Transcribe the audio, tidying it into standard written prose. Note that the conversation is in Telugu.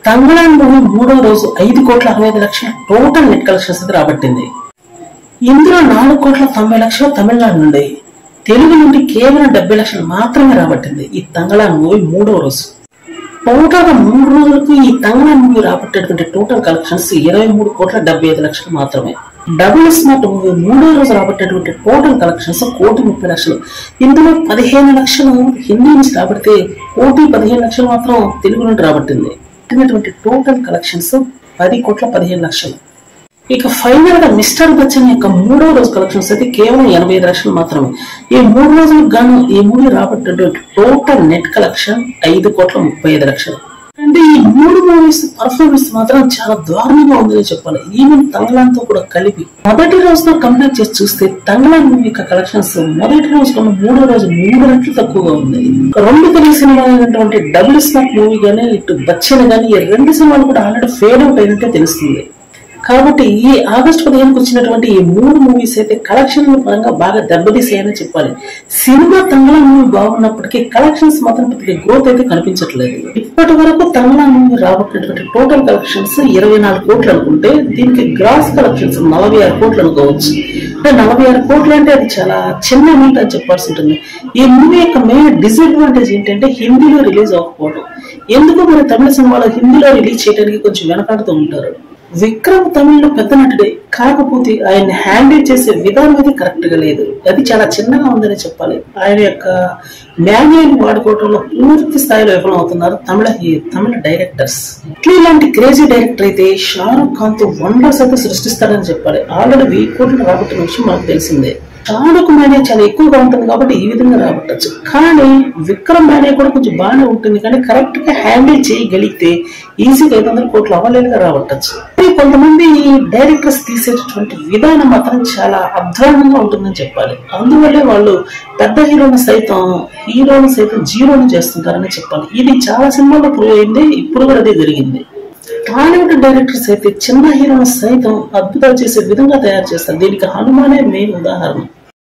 తంగళాన్ మూవీ మూడో రోజు 5,65,00,000 టోటల్ నెట్ కలెక్షన్స్ రాబట్టింది. ఇందులో 4,90,00,000 తమిళనాడు నుండి, తెలుగు నుండి కేవలం 70,00,000 మాత్రమే రాబట్టింది ఈ తంగళాన్ మూవీ మూడో రోజు. టోటల్ గా 3 రోజులకు ఈ తంగళాన్ మూవీ రాబట్టేటువంటి టోటల్ కలెక్షన్స్ 23,75,00,000 మాత్రమే. డబుల్ స్మార్ట్ మూవీ మూడో రోజు రాబట్టేటువంటి టోటల్ కలెక్షన్స్ 1,30,00,000. ఇందులో 15,00,000 హిందీ నుంచి రాబడితే 1,15,00,000 మాత్రం తెలుగు నుండి రాబట్టింది. Total collections 10,15,00,000. ఇక ఫైనల్ గా మిస్టర్ బచ్చన్ యొక్క మూడో రోజు కలెక్షన్స్ అయితే కేవలం 85,00,000 మాత్రమే. ఈ 3 రోజులకు గాను ఈ మూవీ రాబట్టేటువంటి టోటల్ నెట్ కలెక్షన్ 5,35,00,000. అంటే ఈ 3 మూవీస్ పర్ఫార్మెన్స్ మాత్రం చాలా దారుణంగా ఉందని చెప్పాలి. ఈవెన్ తంగళాన్ తో కూడా కలిపి మొదటి రోజుతో కంపేర్ చేసి చూస్తే తంగళాన్ మూవీ యొక్క కలెక్షన్స్ మొదటి రోజు కన్నా మూడో రోజు 3 రెట్లు తక్కువగా ఉంది. 2 తెలుగు సినిమాలు అయినటువంటి డబుల్ స్మార్ట్ మూవీ గానీ ఇటు బచ్చన్ గానీ ఈ 2 సినిమాలు కూడా ఆల్రెడీ ఫేడ్ అవుట్ అయినట్టే తెలుస్తుంది. కాబట్టి ఈ ఆగస్టు 15కి వచ్చినటువంటి ఈ 3 మూవీస్ అయితే కలెక్షన్ల పరంగా బాగా దెబ్బతీసాయని చెప్పాలి. సినిమా తంగళాన్ మూవీ బాగున్నప్పటికీ కలెక్షన్స్ మాత్రం పెద్దగా గ్రోత్ అయితే కనిపించట్లేదు. ఇప్పటి వరకు తంగళాన్ మూవీ రాబట్టినటువంటి టోటల్ కలెక్షన్స్ 24 కోట్లు అనుకుంటే దీనికి గ్రాస్ కలెక్షన్స్ 46 కోట్లు అనుకోవచ్చు. అంటే 46 కోట్లు అంటే అది చాలా చిన్న అమౌంట్ అని చెప్పాల్సి ఉంటుంది. ఈ మూవీ యొక్క మెయిన్ డిసడ్వాంటేజ్ ఏంటంటే హిందీలో రిలీజ్ అవ్వకపోవడం. ఎందుకు మన తమిళ సినిమాలో హిందీలో రిలీజ్ చేయడానికి కొంచెం వెనకాడుతూ ఉంటారు. విక్రమ్ తమిళ్లో పెద్ద నటుడే, కాకపోతే ఆయన హ్యాండిల్ చేసే విధానం అయితే కరెక్ట్ గా లేదు. అది చాలా చిన్నగా ఉందని చెప్పాలి. ఆయన యొక్క మాన్యువల్ వాడుకోవడంలో పూర్తి స్థాయిలో విఫలం అవుతున్నారు తమిళ డైరెక్టర్స్. ఇలాంటి క్రేజీ డైరెక్టర్ అయితే షారుఖ్ ఖాన్ తో వండర్స్ అయితే సృష్టిస్తారని చెప్పాలి. ఆల్రెడీ 1000 కోట్లు రాబట్టిన విషయం మనకు తెలిసిందే. షారుఖ్ మాన్యా చాలా ఎక్కువగా ఉంటుంది కాబట్టి ఈ విధంగా రాబట్టచ్చు. కానీ విక్రమ్ మాన్యా కూడా కొంచెం బాగానే ఉంటుంది, కానీ కరెక్ట్ గా హ్యాండిల్ చేయగలిగితే ఈజీగా 500 కోట్లు అవలేలుగా రాబట్టచ్చు. కొంతమంది డైరెక్టర్స్ తీసేటటువంటి విధానం మాత్రం చాలా అధ్వానంగా ఉంటుందని చెప్పాలి. అందువల్లే వాళ్ళు పెద్ద హీరోని సైతం జీరోని చేస్తుంటారని చెప్పాలి. ఇది చాలా సినిమాల్లో ప్రూవ్ అయింది, ఇప్పుడు కూడా అదే జరిగింది. టాలీవుడ్ డైరెక్టర్స్ అయితే చిన్న హీరోని సైతం అద్భుతాలు చేసే విధంగా తయారు చేస్తారు. దీనికి హనుమానే మెయిన్ ఉదాహరణ.